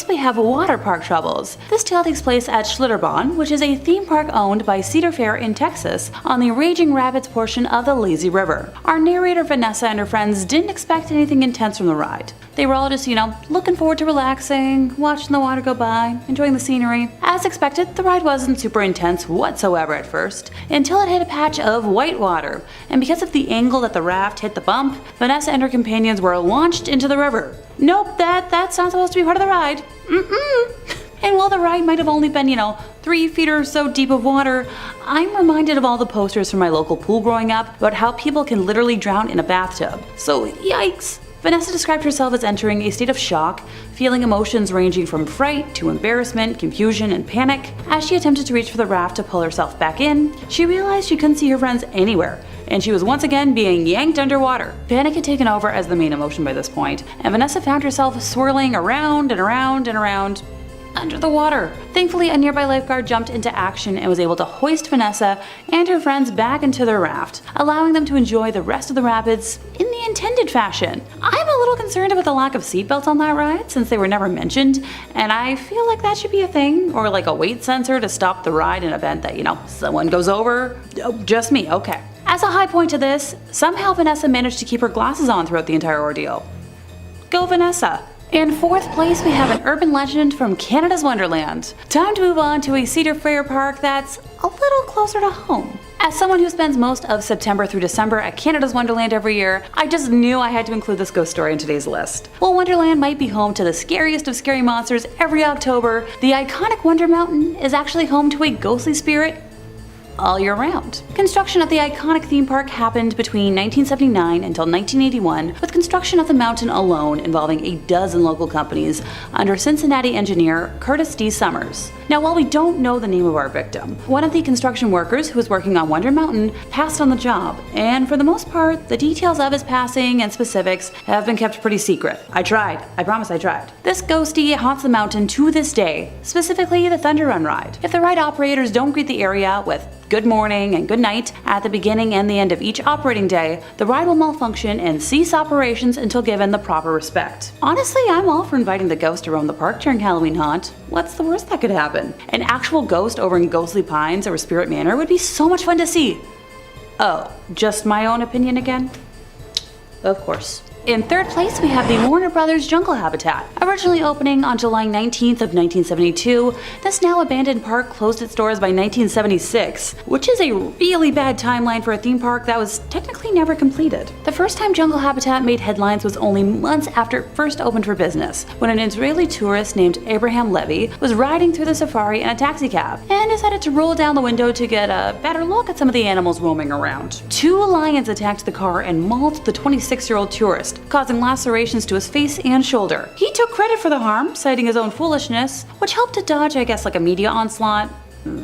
place, we have water park troubles. This tale takes place at Schlitterbahn, which is a theme park owned by Cedar Fair in Texas on the Raging Rapids portion of the Lazy River. Our narrator Vanessa and her friends didn't expect anything intense from the ride. They were all just, looking forward to relaxing, watching the water go by, enjoying the scenery. As expected, the ride wasn't super intense whatsoever at first, until it hit a patch of white water, and because of the angle that the raft hit the bump, Vanessa and her companions were launched into the river. Nope, that's not supposed to be part of the ride. And while the ride might have only been, 3 feet or so deep of water, I'm reminded of all the posters from my local pool growing up about how people can literally drown in a bathtub. So yikes! Vanessa described herself as entering a state of shock, feeling emotions ranging from fright to embarrassment, confusion, and panic. As she attempted to reach for the raft to pull herself back in, she realized she couldn't see her friends anywhere, and she was once again being yanked underwater. Panic had taken over as the main emotion by this point, and Vanessa found herself swirling around and around and around under the water. Thankfully, a nearby lifeguard jumped into action and was able to hoist Vanessa and her friends back into their raft, allowing them to enjoy the rest of the rapids in the intended fashion. I'm a little concerned about the lack of seatbelts on that ride since they were never mentioned, and I feel like that should be a thing, or like a weight sensor to stop the ride in event that, someone goes over. Oh, just me, okay. As a high point to this, somehow Vanessa managed to keep her glasses on throughout the entire ordeal. Go Vanessa! In 4th place, we have an urban legend from Canada's Wonderland. Time to move on to a Cedar Fair park that's a little closer to home. As someone who spends most of September through December at Canada's Wonderland every year, I just knew I had to include this ghost story in today's list. While Wonderland might be home to the scariest of scary monsters every October, the iconic Wonder Mountain is actually home to a ghostly spirit all year round. Construction of the iconic theme park happened between 1979 until 1981, with construction of the mountain alone involving a dozen local companies under Cincinnati engineer Curtis D. Summers. Now, while we don't know the name of our victim, one of the construction workers who was working on Wonder Mountain passed on the job, and for the most part, the details of his passing and specifics have been kept pretty secret. I tried. I promise I tried. This ghostie haunts the mountain to this day, specifically the Thunder Run ride. If the ride operators don't greet the area with good morning and good night at the beginning and the end of each operating day, the ride will malfunction and cease operations until given the proper respect. Honestly, I'm all for inviting the ghost to roam the park during Halloween haunt. What's the worst that could happen? An actual ghost over in Ghostly Pines or Spirit Manor would be so much fun to see. Oh, just my own opinion again? Of course. In 3rd place, we have the Warner Brothers Jungle Habitat. Originally opening on July 19th of 1972, this now abandoned park closed its doors by 1976, which is a really bad timeline for a theme park that was technically never completed. The first time Jungle Habitat made headlines was only months after it first opened for business, when an Israeli tourist named Abraham Levy was riding through the safari in a taxicab and decided to roll down the window to get a better look at some of the animals roaming around. 2 lions attacked the car and mauled the 26-year-old tourist, causing lacerations to his face and shoulder. He took credit for the harm, citing his own foolishness, which helped to dodge, a media onslaught.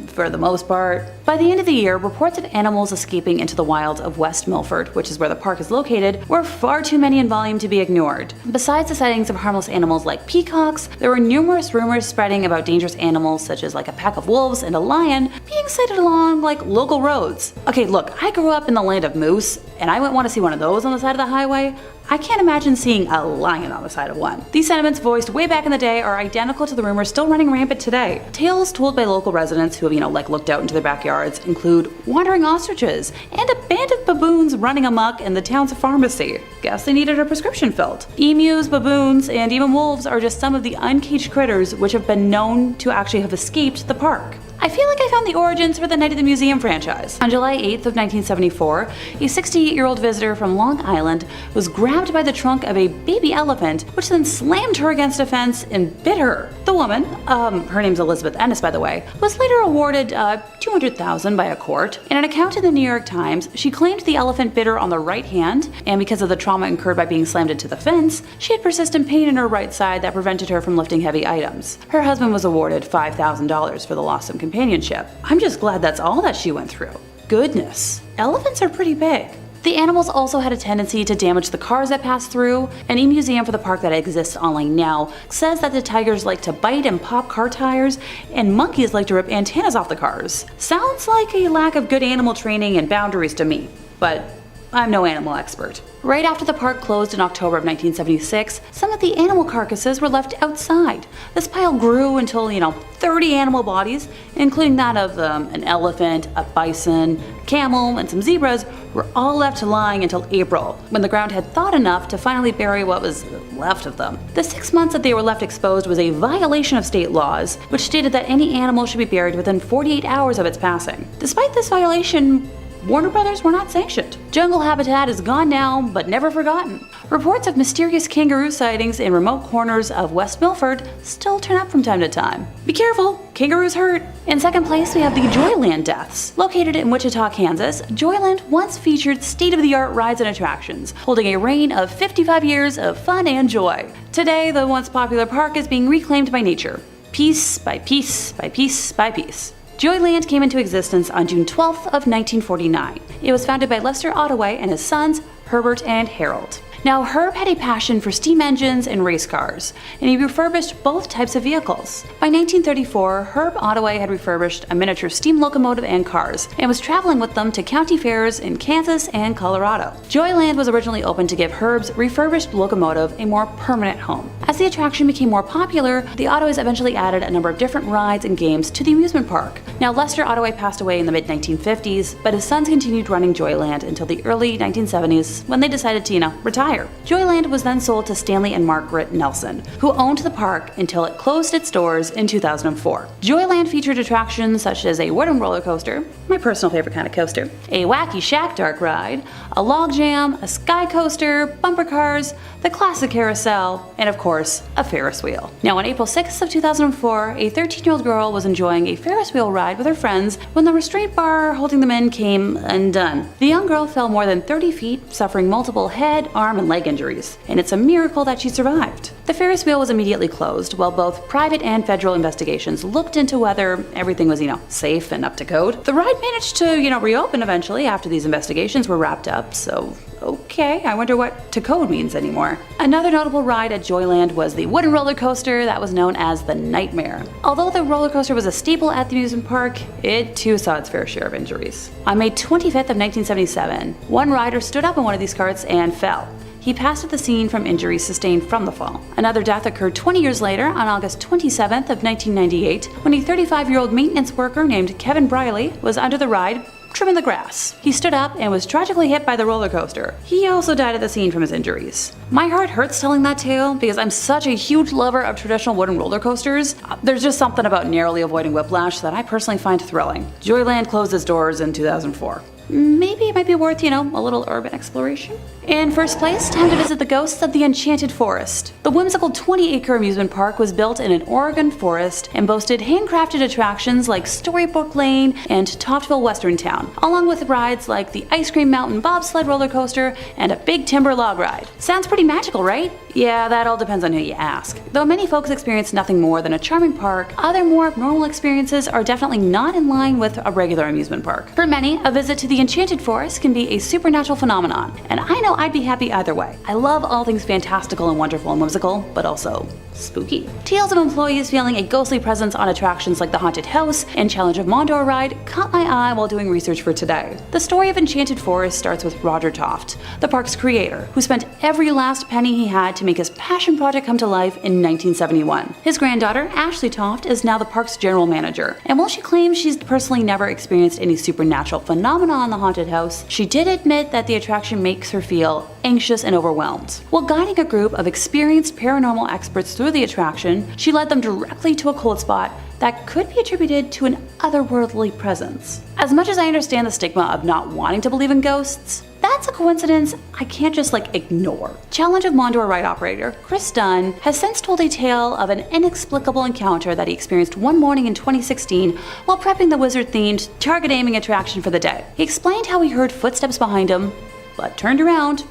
For the most part. By the end of the year, reports of animals escaping into the wilds of West Milford, which is where the park is located, were far too many in volume to be ignored. Besides the sightings of harmless animals like peacocks, there were numerous rumors spreading about dangerous animals such as a pack of wolves and a lion being sighted along local roads. Okay, look, I grew up in the land of moose, and I wouldn't want to see one of those on the side of the highway. I can't imagine seeing a lion on the side of one. These sentiments voiced way back in the day are identical to the rumors still running rampant today. Tales told by local residents who have, looked out into their backyards include wandering ostriches and a band of baboons running amok in the town's pharmacy. Guess they needed a prescription filled. Emus, baboons, and even wolves are just some of the uncaged critters which have been known to actually have escaped the park. I feel like I found the origins for the Night at the Museum franchise. On July 8th of 1974, a 68-year-old visitor from Long Island was grabbed by the trunk of a baby elephant, which then slammed her against a fence and bit her. The woman, her name's Elizabeth Ennis by the way, was later awarded $200,000 by a court. In an account in the New York Times, she claimed the elephant bit her on the right hand, and because of the trauma incurred by being slammed into the fence, she had persistent pain in her right side that prevented her from lifting heavy items. Her husband was awarded $5,000 for the loss of companionship. I'm just glad that's all that she went through. Goodness, elephants are pretty big. The animals also had a tendency to damage the cars that passed through. An e-museum for the park that exists online now says that the tigers like to bite and pop car tires, and monkeys like to rip antennas off the cars. Sounds like a lack of good animal training and boundaries to me, but I'm no animal expert. Right after the park closed in October of 1976, some of the animal carcasses were left outside. This pile grew until, 30 animal bodies, including that of an elephant, a bison, camel, and some zebras, were all left lying until April, when the ground had thawed enough to finally bury what was left of them. The 6 months that they were left exposed was a violation of state laws, which stated that any animal should be buried within 48 hours of its passing. Despite this violation, Warner Brothers were not sanctioned. Jungle habitat is gone now, but never forgotten. Reports of mysterious kangaroo sightings in remote corners of West Milford still turn up from time to time. Be careful, kangaroos hurt. In second place, we have the Joyland deaths. Located in Wichita, Kansas, Joyland once featured state-of-the-art rides and attractions, holding a reign of 55 years of fun and joy. Today, the once popular park is being reclaimed by nature, piece by piece by piece by piece. Joyland came into existence on June 12th of 1949. It was founded by Lester Ottaway and his sons, Herbert and Harold. Now, Herb had a passion for steam engines and race cars, and he refurbished both types of vehicles. By 1934, Herb Ottaway had refurbished a miniature steam locomotive and cars, and was traveling with them to county fairs in Kansas and Colorado. Joyland was originally opened to give Herb's refurbished locomotive a more permanent home. As the attraction became more popular, the Ottoways eventually added a number of different rides and games to the amusement park. Now, Lester Ottaway passed away in the mid-1950s, but his sons continued running Joyland until the early 1970s, when they decided to, retire. Joyland was then sold to Stanley and Margaret Nelson, who owned the park until it closed its doors in 2004. Joyland featured attractions such as a wooden roller coaster, my personal favorite kind of coaster, a wacky Shack Dark ride, a log jam, a sky coaster, bumper cars, the classic carousel, and of course, a Ferris wheel. Now, on April 6th of 2004, a 13-year-old girl was enjoying a Ferris wheel ride with her friends when the restraint bar holding them in came undone. The young girl fell more than 30 feet, suffering multiple head, arm, and leg injuries, and it's a miracle that she survived. The Ferris wheel was immediately closed, while both private and federal investigations looked into whether everything was, safe and up to code. The ride managed to, reopen eventually after these investigations were wrapped up, so okay, I wonder what to code means anymore. Another notable ride at Joyland was the wooden roller coaster that was known as the Nightmare. Although the roller coaster was a staple at the amusement park, it too saw its fair share of injuries. On May 25th of 1977, one rider stood up in one of these carts and fell. He passed at the scene from injuries sustained from the fall. Another death occurred 20 years later on August 27th of 1998 when a 35-year-old maintenance worker named Kevin Briley was under the ride trimming the grass. He stood up and was tragically hit by the roller coaster. He also died at the scene from his injuries. My heart hurts telling that tale because I'm such a huge lover of traditional wooden roller coasters. There's just something about narrowly avoiding whiplash that I personally find thrilling. Joyland closed its doors in 2004. Maybe it might be worth, a little urban exploration. In first place, time to visit the ghosts of the Enchanted Forest. The whimsical 20-acre amusement park was built in an Oregon forest and boasted handcrafted attractions like Storybook Lane and Toftville Western Town, along with rides like the Ice Cream Mountain bobsled roller coaster and a Big Timber log ride. Sounds pretty magical, right? Yeah, that all depends on who you ask. Though many folks experience nothing more than a charming park, other more abnormal experiences are definitely not in line with a regular amusement park. For many, a visit to the Enchanted Forest can be a supernatural phenomenon, and I know I'd be happy either way. I love all things fantastical and wonderful and whimsical, but also spooky. Tales of employees feeling a ghostly presence on attractions like the Haunted House and Challenge of Mondor ride caught my eye while doing research for today. The story of Enchanted Forest starts with Roger Toft, the park's creator, who spent every last penny he had to make his passion project come to life in 1971. His granddaughter, Ashley Toft, is now the park's general manager, and while she claims she's personally never experienced any supernatural phenomena on the Haunted House, she did admit that the attraction makes her feel anxious and overwhelmed. While guiding a group of experienced paranormal experts through the attraction, she led them directly to a cold spot that could be attributed to an otherworldly presence. As much as I understand the stigma of not wanting to believe in ghosts, that's a coincidence I can't just ignore. Challenge of Mondor ride operator Chris Dunn has since told a tale of an inexplicable encounter that he experienced one morning in 2016 while prepping the wizard-themed target aiming attraction for the day. He explained how he heard footsteps behind him, but turned around.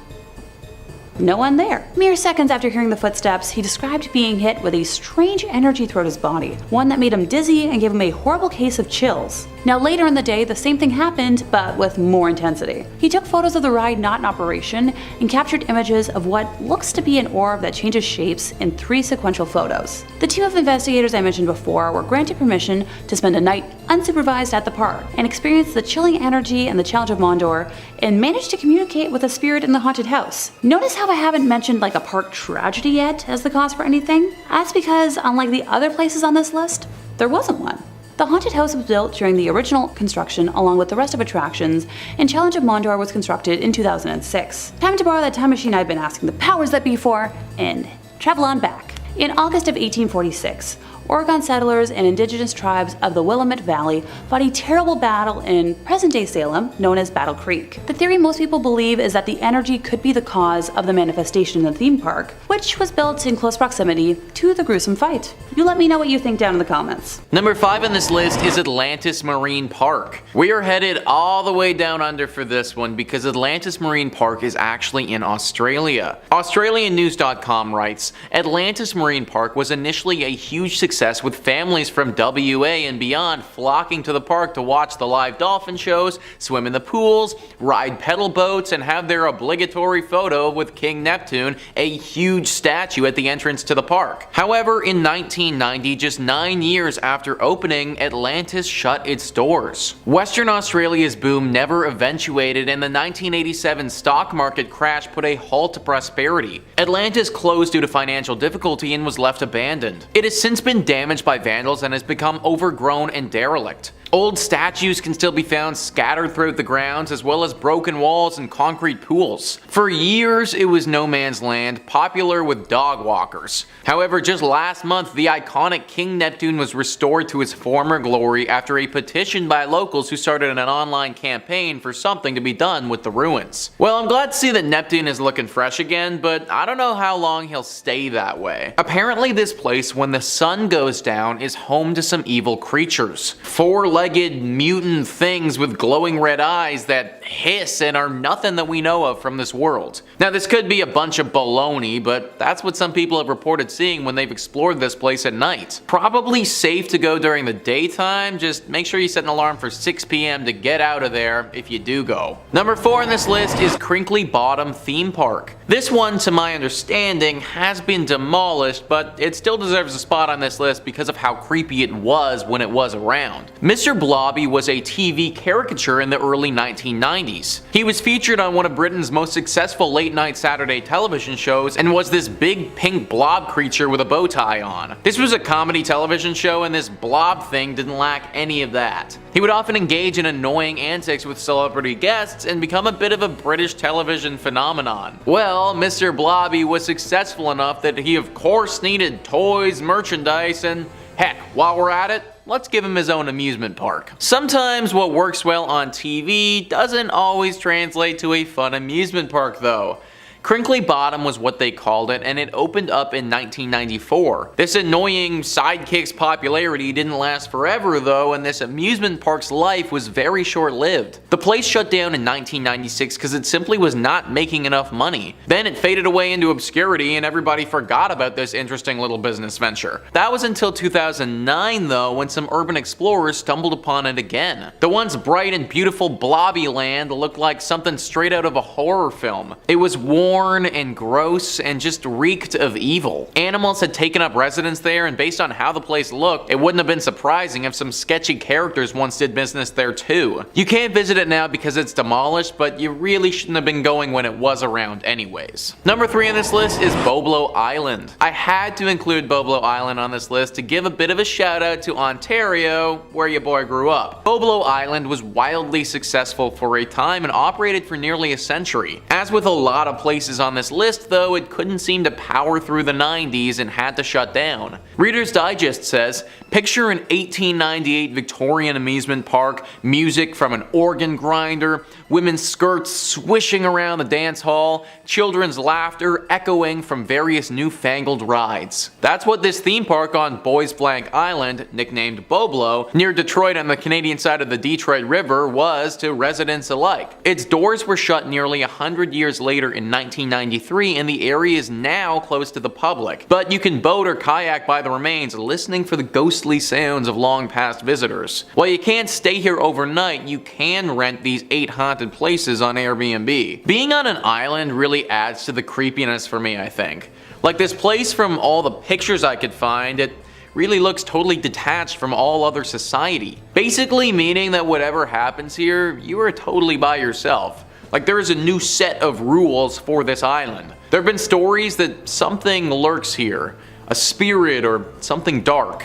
No one there. Mere seconds after hearing the footsteps, he described being hit with a strange energy throughout his body, one that made him dizzy and gave him a horrible case of chills. Now later in the day, the same thing happened, but with more intensity. He took photos of the ride not in operation and captured images of what looks to be an orb that changes shapes in 3 sequential photos. The team of investigators I mentioned before were granted permission to spend a night unsupervised at the park and experience the chilling energy and the challenge of Mondor and managed to communicate with a spirit in the haunted house. Notice how I haven't mentioned like a park tragedy yet as the cause for anything? That's because unlike the other places on this list, there wasn't one. The haunted house was built during the original construction along with the rest of attractions, and Challenge of Mondor was constructed in 2006. Time to borrow that time machine I've been asking the powers that be for, and travel on back. In August of 1846, Oregon settlers and indigenous tribes of the Willamette Valley fought a terrible battle in present-day Salem known as Battle Creek. The theory most people believe is that the energy could be the cause of the manifestation in the theme park, which was built in close proximity to the gruesome fight. You let me know what you think down in the comments. Number 5 on this list is Atlantis Marine Park. We are headed all the way down under for this one because Atlantis Marine Park is actually in Australia. AustralianNews.com writes, Atlantis Marine Park was initially a huge success with families from WA and beyond flocking to the park to watch the live dolphin shows, swim in the pools, ride pedal boats, and have their obligatory photo with King Neptune, a huge statue at the entrance to the park. However, in 1990, just 9 years after opening, Atlantis shut its doors. Western Australia's boom never eventuated, and the 1987 stock market crash put a halt to prosperity. Atlantis closed due to financial difficulty and was left abandoned. It has since been damaged by vandals and has become overgrown and derelict. Old statues can still be found scattered throughout the grounds, as well as broken walls and concrete pools. For years, it was no man's land, popular with dog walkers. However, just last month, the iconic King Neptune was restored to his former glory after a petition by locals who started an online campaign for something to be done with the ruins. Well, I'm glad to see that Neptune is looking fresh again, but I don't know how long he'll stay that way. Apparently, this place, when the sun goes down, is home to some evil creatures. Four-legged mutant things with glowing red eyes that hiss and are nothing that we know of from this world. Now, this could be a bunch of baloney, but that's what some people have reported seeing when they've explored this place at night. Probably safe to go during the daytime, just make sure you set an alarm for 6 p.m. to get out of there if you do go. Number 4 on this list is Crinkly Bottom Theme Park. This one, to my understanding, has been demolished, but it still deserves a spot on this list because of how creepy it was when it was around. Mr. Blobby was a TV caricature in the early 1990s. He was featured on one of Britain's most successful late-night Saturday television shows and was this big pink blob creature with a bow tie on. This was a comedy television show, and this blob thing didn't lack any of that. He would often engage in annoying antics with celebrity guests and become a bit of a British television phenomenon. Well, Mr. Blobby was successful enough that he of course needed toys, merchandise, and heck, while we're at it, let's give him his own amusement park. Sometimes what works well on TV doesn't always translate to a fun amusement park though. Crinkly Bottom was what they called it, and it opened up in 1994. This annoying sidekick's popularity didn't last forever though, and this amusement park's life was very short-lived. The place shut down in 1996 because it simply was not making enough money. Then it faded away into obscurity and everybody forgot about this interesting little business venture. That was until 2009 though, when some urban explorers stumbled upon it again. The once bright and beautiful Blobby Land looked like something straight out of a horror film. It was worn and gross and just reeked of evil. Animals had taken up residence there, and based on how the place looked, it wouldn't have been surprising if some sketchy characters once did business there too. You can't visit it now because it's demolished, but you really shouldn't have been going when it was around anyways. Number 3 on this list is Boblo Island. I had to include Boblo Island on this list to give a bit of a shout out to Ontario, where your boy grew up. Boblo Island was wildly successful for a time and operated for nearly a century. As with a lot of places on this list though, it couldn't seem to power through the 90s and had to shut down. Reader's Digest says, picture an 1898 Victorian amusement park, music from an organ grinder, women's skirts swishing around the dance hall, children's laughter echoing from various newfangled rides. That's what this theme park on Bois Blanc Island, nicknamed Boblo, near Detroit on the Canadian side of the Detroit River, was to residents alike. Its doors were shut nearly 100 years later in 1993, and the area is now closed to the public. But you can boat or kayak by the remains, listening for the ghosts ghostly sounds of long past visitors. While you can't stay here overnight, you can rent these 8 haunted places on Airbnb. Being on an island really adds to the creepiness for me, I think. Like this place, from all the pictures I could find, it really looks totally detached from all other society. Basically meaning that whatever happens here, you are totally by yourself. Like there is a new set of rules for this island. There have been stories that something lurks here, a spirit or something dark.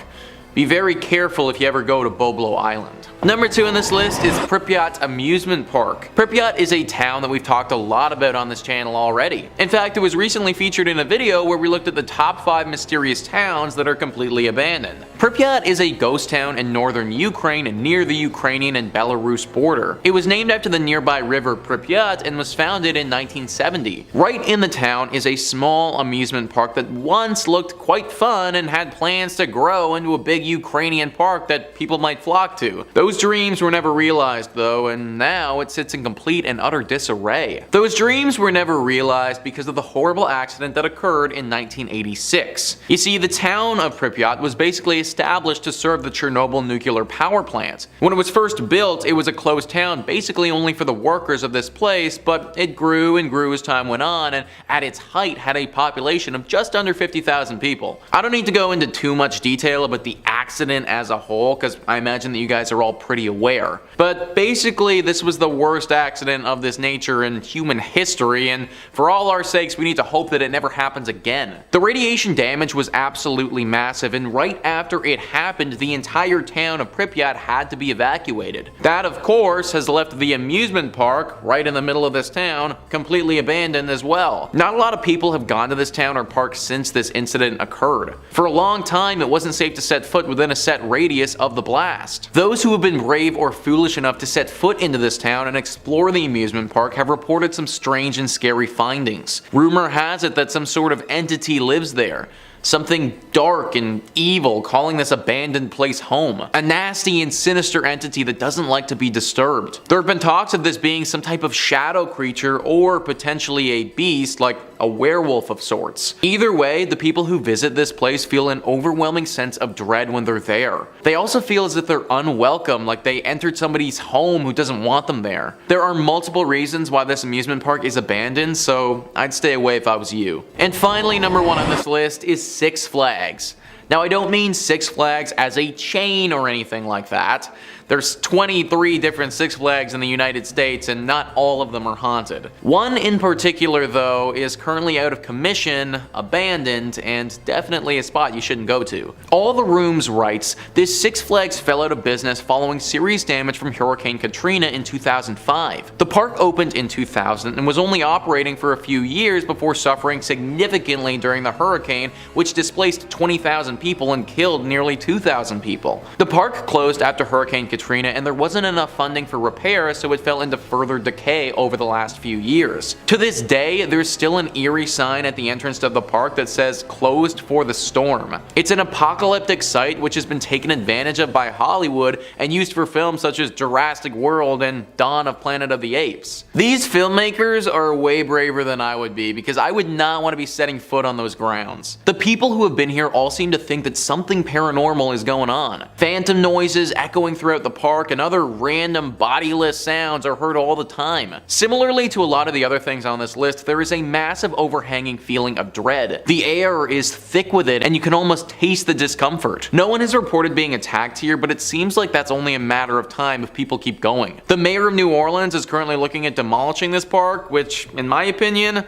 Be very careful if you ever go to Boblo Island. Number 2 on this list is Pripyat Amusement Park. Pripyat is a town that we've talked a lot about on this channel already. In fact, it was recently featured in a video where we looked at the top 5 mysterious towns that are completely abandoned. Pripyat is a ghost town in northern Ukraine near the Ukrainian and Belarus border. It was named after the nearby river Pripyat and was founded in 1970. Right in the town is a small amusement park that once looked quite fun and had plans to grow into a big Ukrainian park that people might flock to. Those dreams were never realized though, and now it sits in complete and utter disarray. Those dreams were never realized because of the horrible accident that occurred in 1986. You see, the town of Pripyat was basically established to serve the Chernobyl nuclear power plant. When it was first built, it was a closed town basically only for the workers of this place, but it grew and grew as time went on, and at its height had a population of just under 50,000 people. I don't need to go into too much detail about the accident as a whole, because I imagine that you guys are all pretty aware. But basically, this was the worst accident of this nature in human history, and for all our sakes, we need to hope that it never happens again. The radiation damage was absolutely massive, and right after it happened, the entire town of Pripyat had to be evacuated. That, of course, has left the amusement park, right in the middle of this town, completely abandoned as well. Not a lot of people have gone to this town or park since this incident occurred. For a long time, it wasn't safe to set foot within a set radius of the blast. Those who have been brave or foolish enough to set foot into this town and explore the amusement park have reported some strange and scary findings. Rumor has it that some sort of entity lives there. Something dark and evil calling this abandoned place home. A nasty and sinister entity that doesn't like to be disturbed. There have been talks of this being some type of shadow creature or potentially a beast like a werewolf of sorts. Either way, the people who visit this place feel an overwhelming sense of dread when they're there. They also feel as if they're unwelcome, like they entered somebody's home who doesn't want them there. There are multiple reasons why this amusement park is abandoned, so I'd stay away if I was you. And finally, number 1 on this list is Six Flags. Now, I don't mean Six Flags as a chain or anything like that. There's 23 different Six Flags in the United States, and not all of them are haunted. One in particular, though, is currently out of commission, abandoned, and definitely a spot you shouldn't go to. All the Rooms writes, this Six Flags fell out of business following serious damage from Hurricane Katrina in 2005. The park opened in 2000 and was only operating for a few years before suffering significantly during the hurricane, which displaced 20,000 people and killed nearly 2,000 people. The park closed after Hurricane Katrina, and there wasn't enough funding for repairs, so it fell into further decay over the last few years. To this day, there's still an eerie sign at the entrance to the park that says closed for the storm. It's an apocalyptic site which has been taken advantage of by Hollywood and used for films such as Jurassic World and Dawn of Planet of the Apes. These filmmakers are way braver than I would be, because I would not want to be setting foot on those grounds. The people who have been here all seem to think that something paranormal is going on. Phantom noises echoing throughout the park and other random bodiless sounds are heard all the time. Similarly to a lot of the other things on this list, there is a massive overhanging feeling of dread. The air is thick with it, and you can almost taste the discomfort. No one has reported being attacked here, but it seems like that's only a matter of time if people keep going. The mayor of New Orleans is currently looking at demolishing this park, which, in my opinion,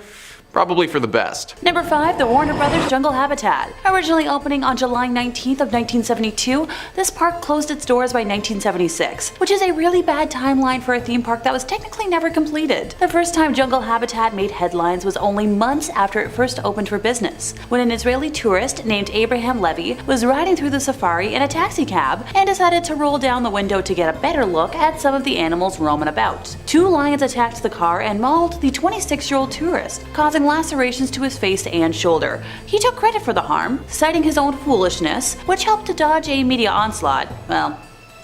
probably for the best. Number 5, the Warner Brothers Jungle Habitat. Originally opening on July 19th of 1972, this park closed its doors by 1976, which is a really bad timeline for a theme park that was technically never completed. The first time Jungle Habitat made headlines was only months after it first opened for business, when an Israeli tourist named Abraham Levy was riding through the safari in a taxi cab and decided to roll down the window to get a better look at some of the animals roaming about. 2 lions attacked the car and mauled the 26-year-old tourist, causing lacerations to his face and shoulder. He took credit for the harm, citing his own foolishness, which helped to dodge a media onslaught. Well,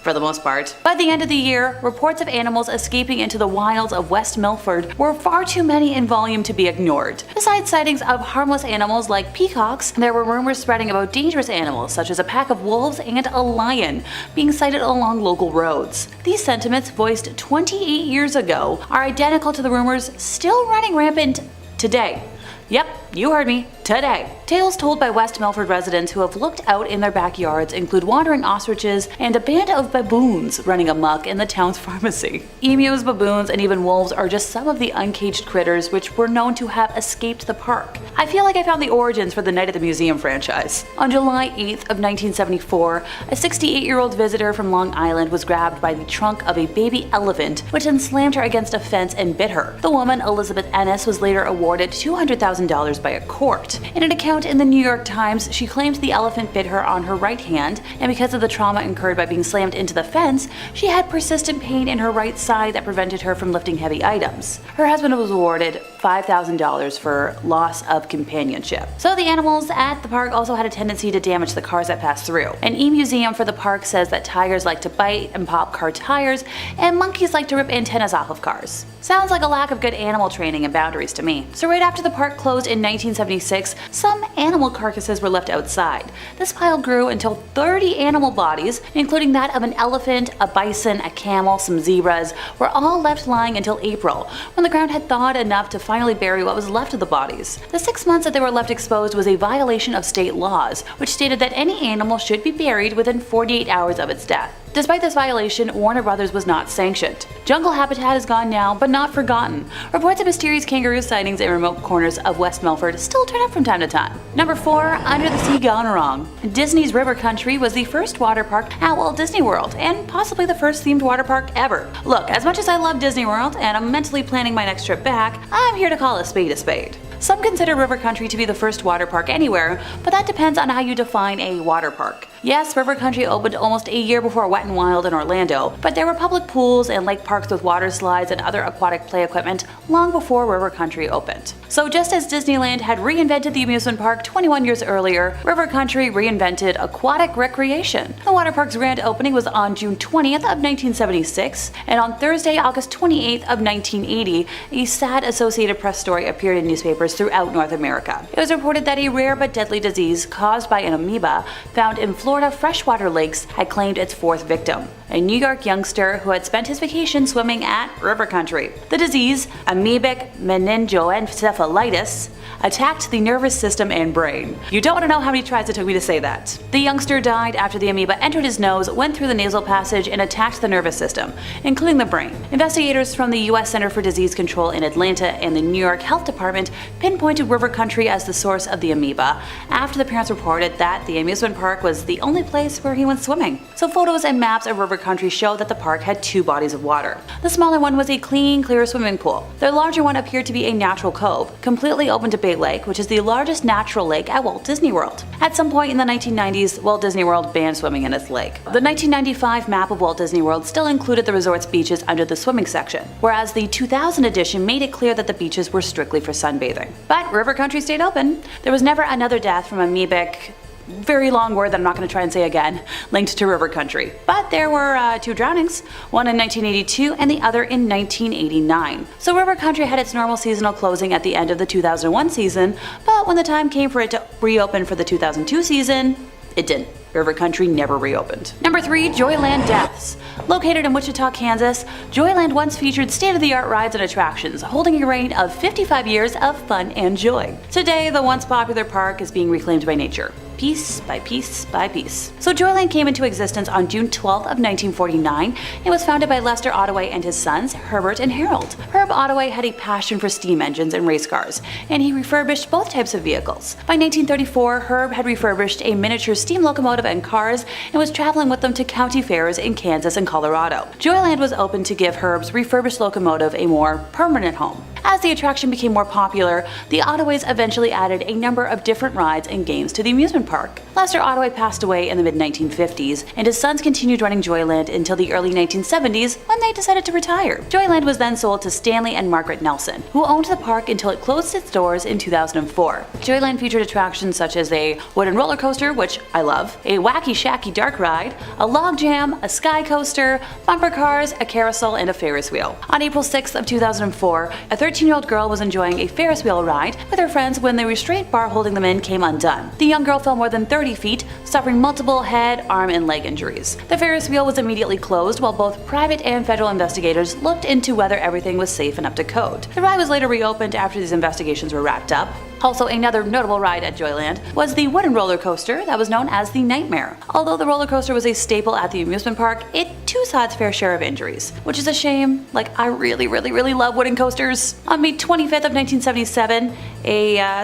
for the most part. By the end of the year, reports of animals escaping into the wilds of West Milford were far too many in volume to be ignored. Besides sightings of harmless animals like peacocks, there were rumors spreading about dangerous animals such as a pack of wolves and a lion being sighted along local roads. These sentiments, voiced 28 years ago, are identical to the rumors still running rampant today. Yep, you heard me, today. Tales told by West Milford residents who have looked out in their backyards include wandering ostriches and a band of baboons running amok in the town's pharmacy. Emus, baboons, and even wolves are just some of the uncaged critters which were known to have escaped the park. I feel like I found the origins for the Night at the Museum franchise. On July 8th of 1974, a 68-year-old visitor from Long Island was grabbed by the trunk of a baby elephant, which then slammed her against a fence and bit her. The woman, Elizabeth Ennis, was later awarded $200,000 by a court. In an account in the New York Times, she claims the elephant bit her on her right hand, and because of the trauma incurred by being slammed into the fence, she had persistent pain in her right side that prevented her from lifting heavy items. Her husband was awarded $5,000 for loss of companionship. So the animals at the park also had a tendency to damage the cars that passed through. An e-museum for the park says that tigers like to bite and pop car tires, and monkeys like to rip antennas off of cars. Sounds like a lack of good animal training and boundaries to me. So right after the park closed in 1976, some animal carcasses were left outside. This pile grew until 30 animal bodies, including that of an elephant, a bison, a camel, some zebras, were all left lying until April, when the ground had thawed enough to finally bury what was left of the bodies. The 6 months that they were left exposed was a violation of state laws, which stated that any animal should be buried within 48 hours of its death. Despite this violation, Warner Brothers was not sanctioned. Jungle habitat is gone now, but not forgotten. Reports of mysterious kangaroo sightings in remote corners of West Milford still turn up from time to time. Number 4. Under the Sea Gone Wrong. Disney's River Country was the first water park at Walt Disney World, and possibly the first themed water park ever. Look, as much as I love Disney World, and I'm mentally planning my next trip back, I'm here to call a spade a spade. Some consider River Country to be the first water park anywhere, but that depends on how you define a water park. Yes, River Country opened almost a year before Wet n Wild in Orlando, but there were public pools and lake parks with water slides and other aquatic play equipment long before River Country opened. So just as Disneyland had reinvented the amusement park 21 years earlier, River Country reinvented aquatic recreation. The water park's grand opening was on June 20th of 1976, and on Thursday, August 28th of 1980, a sad Associated Press story appeared in newspapers throughout North America. It was reported that a rare but deadly disease caused by an amoeba found in Florida freshwater lakes had claimed its 4th victim, a New York youngster who had spent his vacation swimming at River Country. The disease, amoebic meningoencephalitis, attacked the nervous system and brain. You don't want to know how many tries it took me to say that. The youngster died after the amoeba entered his nose, went through the nasal passage, and attacked the nervous system, including the brain. Investigators from the U.S. Center for Disease Control in Atlanta and the New York Health Department pinpointed River Country as the source of the amoeba after the parents reported that the amusement park was the only place where he went swimming. So photos and maps of River Country show that the park had 2 bodies of water. The smaller one was a clean, clear swimming pool. The larger one appeared to be a natural cove, completely open to Bay Lake, which is the largest natural lake at Walt Disney World. At some point in the 1990s, Walt Disney World banned swimming in its lake. The 1995 map of Walt Disney World still included the resort's beaches under the swimming section, whereas the 2000 edition made it clear that the beaches were strictly for sunbathing. But River Country stayed open. There was never another death from amoebic, very long word that I'm not going to try and say again, linked to River Country. But there were 2 drownings, one in 1982 and the other in 1989. So River Country had its normal seasonal closing at the end of the 2001 season, but when the time came for it to reopen for the 2002 season, it didn't. River Country never reopened. Number 3, Joyland Deaths. Located in Wichita, Kansas, Joyland once featured state-of-the-art rides and attractions, holding a reign of 55 years of fun and joy. Today, the once popular park is being reclaimed by nature, piece by piece by piece. So Joyland came into existence on June 12th of 1949 and was founded by Lester Ottaway and his sons, Herbert and Harold. Herb Ottaway had a passion for steam engines and race cars, and he refurbished both types of vehicles. By 1934, Herb had refurbished a miniature steam locomotive and cars and was traveling with them to county fairs in Kansas and Colorado. Joyland was open to give Herb's refurbished locomotive a more permanent home. As the attraction became more popular, the Ottoways eventually added a number of different rides and games to the amusement park. Lester Ottaway passed away in the mid-1950s, and his sons continued running Joyland until the early 1970s when they decided to retire. Joyland was then sold to Stanley and Margaret Nelson, who owned the park until it closed its doors in 2004. Joyland featured attractions such as a wooden roller coaster, which I love, a wacky shacky dark ride, a log jam, a sky coaster, bumper cars, a carousel, and a Ferris wheel. On April 6th of 2004, a 13-year-old girl was enjoying a Ferris wheel ride with her friends when the restraint bar holding them in came undone. The young girl fell more than 30 feet, suffering multiple head, arm, and leg injuries. The Ferris wheel was immediately closed while both private and federal investigators looked into whether everything was safe and up to code. The ride was later reopened after these investigations were wrapped up. Also, another notable ride at Joyland was the wooden roller coaster that was known as the Nightmare. Although the roller coaster was a staple at the amusement park, it too saw its fair share of injuries, which is a shame. Like, I really love wooden coasters. On May 25th of 1977,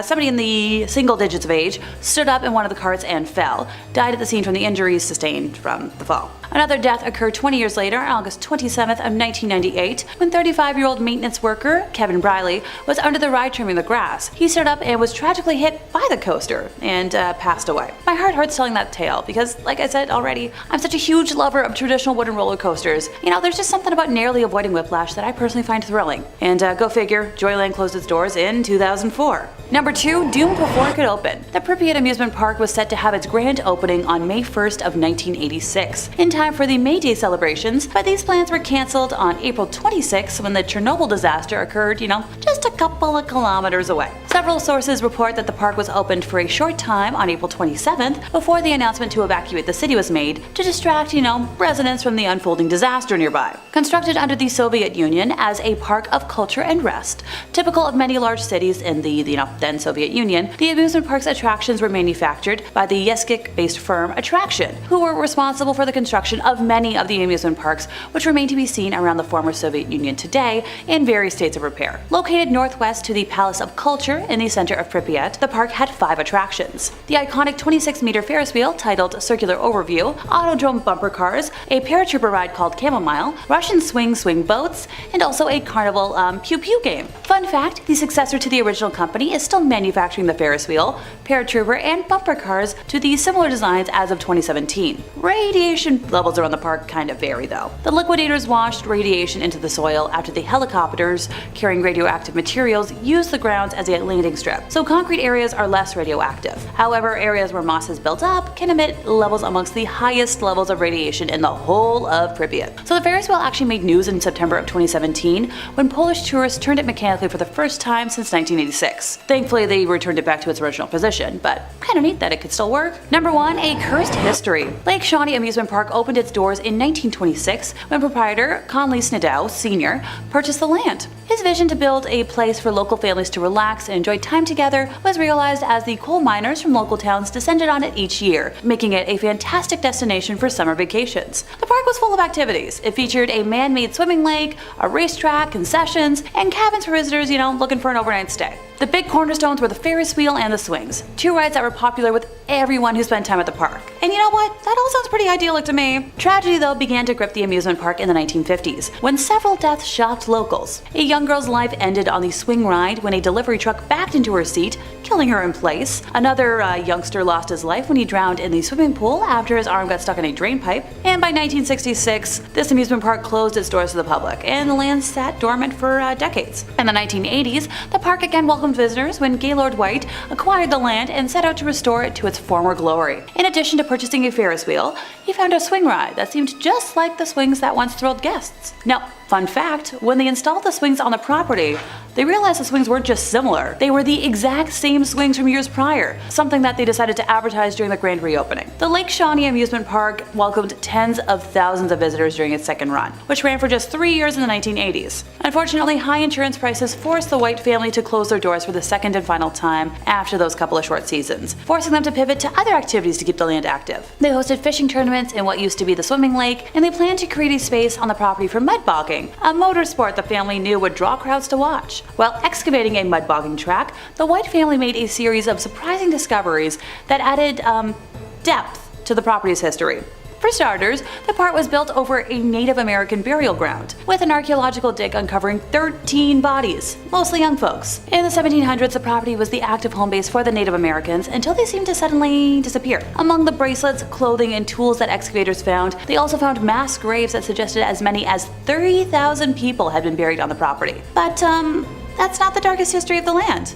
somebody in the single digits of age stood up in one of the carts and fell, died at the scene from the injuries sustained from the fall. Another death occurred 20 years later on August 27th of 1998 when 35-year-old maintenance worker Kevin Briley was under the ride trimming the grass. He stood up and was tragically hit by the coaster and passed away. My heart hurts telling that tale because, like I said already, I'm such a huge lover of traditional wooden roller coasters. You know, there's just something about narrowly avoiding whiplash that I personally find thrilling. And go figure, Joyland closed its doors in 2004. Number 2, doomed before it could open. The Pripyat Amusement Park was set to have its grand opening on May 1st of 1986, in time for the May Day celebrations, but these plans were cancelled on April 26th when the Chernobyl disaster occurred, just a couple of kilometers away. Several sources report that the park was opened for a short time on April 27th before the announcement to evacuate the city was made to distract, residents from the unfolding disaster nearby. Constructed under the Soviet Union as a park of culture and rest, typical of many large cities in the then Soviet Union, the amusement park's attractions were manufactured by the Yeskik-based firm Attraction, who were responsible for the construction of many of the amusement parks which remain to be seen around the former Soviet Union today in various states of repair. Located northwest to the Palace of Culture in the center of Pripyat, the park had 5 attractions. The iconic 26-meter Ferris wheel titled Circular Overview, Autodrome bumper cars, a paratrooper ride called Chamomile, Russian swing boats, and also a carnival Pew Pew game. Fun fact, the successor to the original company is still manufacturing the Ferris wheel, paratrooper, and bumper cars to the similar designs as of 2017. Radiation levels around the park kind of vary though. The liquidators washed radiation into the soil after the helicopters carrying radioactive materials used the grounds as a landing strip, so concrete areas are less radioactive. However, areas where moss has built up can emit levels amongst the highest levels of radiation in the whole of Pripyat. So the Ferris wheel actually made news in September of 2017 when Polish tourists turned it mechanically for the first time since 1986. Thankfully, they returned it back to its original position, but kind of neat that it could still work. Number 1, a cursed history. Lake Shawnee Amusement Park opened its doors in 1926 when proprietor Conley Snidow Sr. purchased the land. His vision to build a place for local families to relax and enjoy time together was realized as the coal miners from local towns descended on it each year, making it a fantastic destination for summer vacations. The park was full of activities. It featured a man-made swimming lake, a racetrack, concessions, and cabins for visitors, looking for an overnight stay. The big cornerstones were the Ferris wheel and the swings, 2 rides that were popular with everyone who spent time at the park. And you know what? That all sounds pretty idyllic to me. Tragedy, though, began to grip the amusement park in the 1950s, when several deaths shocked locals. A young girl's life ended on the swing ride when a delivery truck backed into her seat, killing her in place. Another youngster lost his life when he drowned in the swimming pool after his arm got stuck in a drain pipe. And by 1966, this amusement park closed its doors to the public, and the land sat dormant for decades. In the 1980s, the park again welcomed visitors when Gaylord White acquired the land and set out to restore it to its former glory. In addition to purchasing a Ferris wheel, he found a swing ride that seemed just like the swings that once thrilled guests. Now, fun fact, when they installed the swings on the property, they realized the swings weren't just similar, they were the exact same swings from years prior, something that they decided to advertise during the grand reopening. The Lake Shawnee Amusement Park welcomed tens of thousands of visitors during its second run, which ran for just 3 years in the 1980s. Unfortunately, high insurance prices forced the White family to close their doors for the second and final time after those couple of short seasons, forcing them to pivot to other activities to keep the land active. They hosted fishing tournaments in what used to be the swimming lake, and they planned to create a space on the property for mud bogging, a motorsport the family knew would draw crowds to watch. While excavating a mud bogging track, the White family made a series of surprising discoveries that added depth to the property's history. For starters, the park was built over a Native American burial ground, with an archaeological dig uncovering 13 bodies, mostly young folks. In the 1700s, the property was the active home base for the Native Americans until they seemed to suddenly disappear. Among the bracelets, clothing, and tools that excavators found, they also found mass graves that suggested as many as 30,000 people had been buried on the property. But, that's not the darkest history of the land.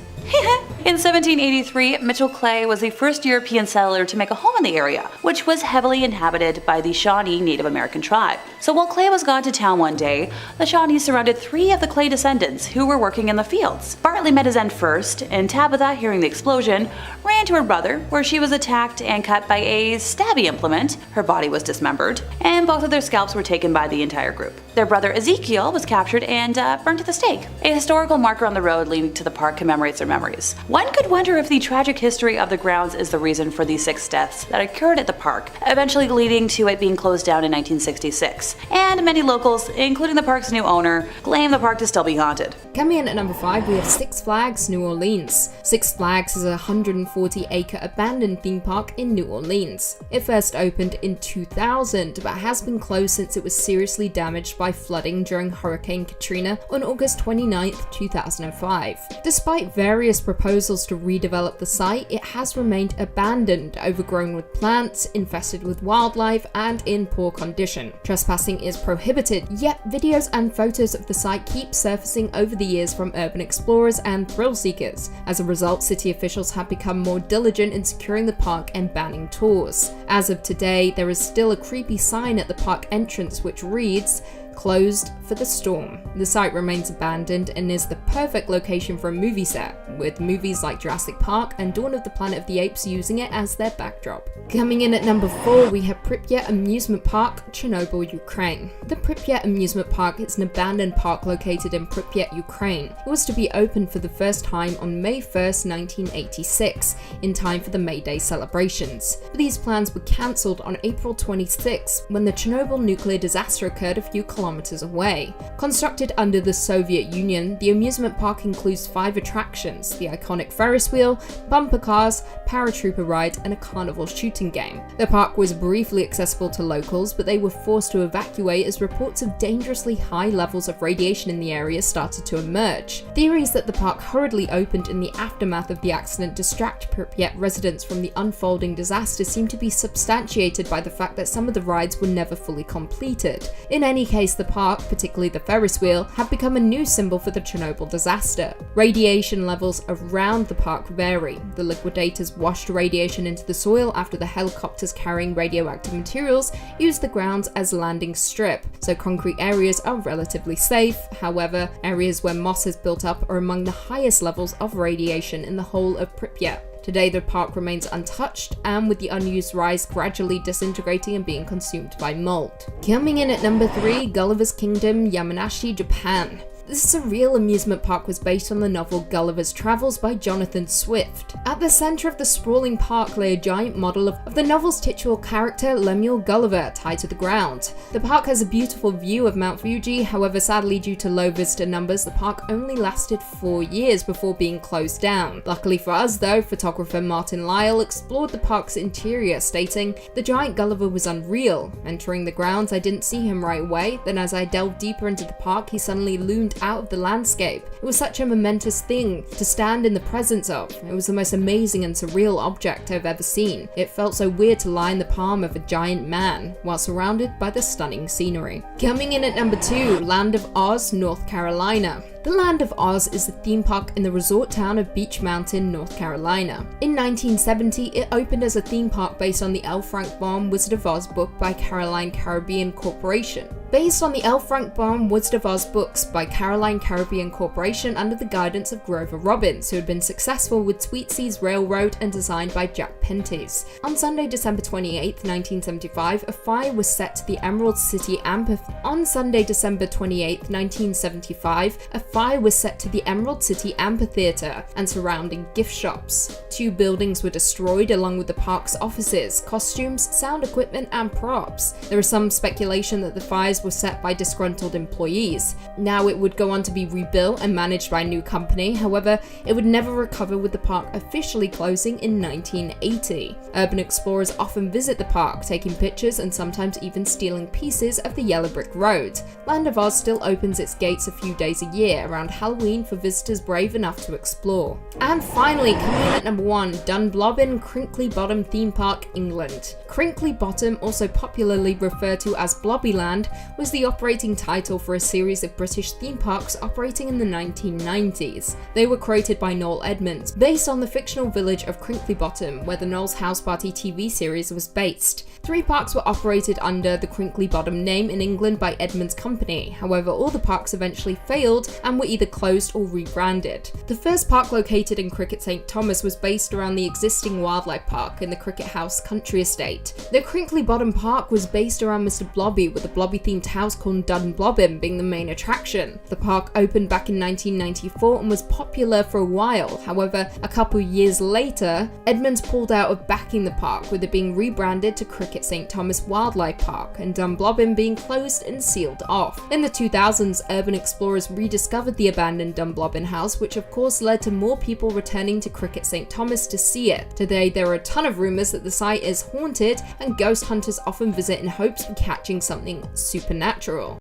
In 1783, Mitchell Clay was the first European settler to make a home in the area, which was heavily inhabited by the Shawnee Native American tribe. So while Clay was gone to town one day, the Shawnees surrounded 3 of the Clay descendants who were working in the fields. Bartley met his end first, and Tabitha, hearing the explosion, ran to her brother, where she was attacked and cut by a stabby implement. Her body was dismembered, and both of their scalps were taken by the entire group. Their brother Ezekiel was captured and burned at the stake. A historical marker on the road leading to the park commemorates their memories. One could wonder if the tragic history of the grounds is the reason for the 6 deaths that occurred at the park, eventually leading to it being closed down in 1966. And many locals, including the park's new owner, claim the park to still be haunted. Coming in at number 5, we have Six Flags New Orleans. Six Flags is a 140-acre abandoned theme park in New Orleans. It first opened in 2000, but has been closed since it was seriously damaged by flooding during Hurricane Katrina on August 29, 2005. Despite various proposals to redevelop the site, it has remained abandoned, overgrown with plants, infested with wildlife, and in poor condition. Trespassing is prohibited, yet videos and photos of the site keep surfacing over the years from urban explorers and thrill seekers. As a result, city officials have become more diligent in securing the park and banning tours. As of today, there is still a creepy sign at the park entrance which reads, "Closed for the storm." The site remains abandoned and is the perfect location for a movie set, with movies like Jurassic Park and Dawn of the Planet of the Apes using it as their backdrop. Coming in at number 4, we have Pripyat Amusement Park, Chernobyl, Ukraine. The Pripyat Amusement Park is an abandoned park located in Pripyat, Ukraine. It was to be opened for the first time on May 1st, 1986, in time for the May Day celebrations. But these plans were cancelled on April 26 when the Chernobyl nuclear disaster occurred a few kilometers away. Constructed under the Soviet Union, the amusement park includes 5 attractions: the iconic Ferris wheel, bumper cars, paratrooper ride, and a carnival shooting game. The park was briefly accessible to locals, but they were forced to evacuate as reports of dangerously high levels of radiation in the area started to emerge. Theories that the park hurriedly opened in the aftermath of the accident distract Pripyat residents from the unfolding disaster seem to be substantiated by the fact that some of the rides were never fully completed. In any case, the park, particularly the Ferris wheel, have become a new symbol for the Chernobyl disaster. Radiation levels around the park vary. The liquidators washed radiation into the soil after the helicopters carrying radioactive materials used the grounds as landing strip, so concrete areas are relatively safe. However, areas where moss has built up are among the highest levels of radiation in the whole of Pripyat. Today, the park remains untouched, and with the unused rides gradually disintegrating and being consumed by mold. Coming in at number 3, Gulliver's Kingdom, Yamanashi, Japan. This surreal amusement park was based on the novel Gulliver's Travels by Jonathan Swift. At the center of the sprawling park lay a giant model of the novel's titular character, Lemuel Gulliver, tied to the ground. The park has a beautiful view of Mount Fuji, however, sadly due to low visitor numbers, the park only lasted 4 years before being closed down. Luckily for us though, photographer Martin Lyle explored the park's interior, stating, "The giant Gulliver was unreal. Entering the grounds, I didn't see him right away, then as I delved deeper into the park, he suddenly loomed out of the landscape. It was such a momentous thing to stand in the presence of. It was the most amazing and surreal object I've ever seen. It felt so weird to lie in the palm of a giant man, while surrounded by the stunning scenery." Coming in at number 2, Land of Oz, North Carolina. The Land of Oz is the theme park in the resort town of Beach Mountain, North Carolina. In 1970, it opened as a theme park based on the L. Frank Baum Wizard of Oz book by Caroline Caribbean Corporation. Based on the L. Frank Baum Wizard of Oz books by Caroline Caribbean Corporation under the guidance of Grover Robbins, who had been successful with Sweetsea's Railroad and designed by Jack Pentis. On Sunday, December 28, 1975, a fire was set to the Emerald City Amphitheater. On Sunday, December 28, 1975, a fire was set to the Emerald City Amphitheatre and surrounding gift shops. 2 buildings were destroyed along with the park's offices, costumes, sound equipment, and props. There is some speculation that the fires were set by disgruntled employees. Now it would go on to be rebuilt and managed by a new company, however, it would never recover, with the park officially closing in 1980. Urban explorers often visit the park, taking pictures and sometimes even stealing pieces of the yellow brick road. Land of Oz still opens its gates a few days a year around Halloween for visitors brave enough to explore. And finally, coming in at number 1, Dunblobin Crinkly Bottom Theme Park, England. Crinkly Bottom, also popularly referred to as Blobbyland, was the operating title for a series of British theme parks operating in the 1990s. They were created by Noel Edmonds, based on the fictional village of Crinkly Bottom, where the Noel's House Party TV series was based. 3 parks were operated under the Crinkly Bottom name in England by Edmonds Company, however all the parks eventually failed and were either closed or rebranded. The first park, located in Cricket St Thomas, was based around the existing wildlife park in the Cricket House Country Estate. The Crinkly Bottom Park was based around Mr. Blobby, with a Blobby themed house called Dunblobin being the main attraction. The park opened back in 1994 and was popular for a while, however a couple years later Edmonds pulled out of backing the park, with it being rebranded to Cricket St Thomas Wildlife Park and Dunblobin being closed and sealed off. In the 2000s, urban explorers rediscovered the abandoned Dunblobin house, which of course led to more people returning to Cricket St Thomas to see it. Today there are a ton of rumours that the site is haunted and ghost hunters often visit in hopes of catching something supernatural.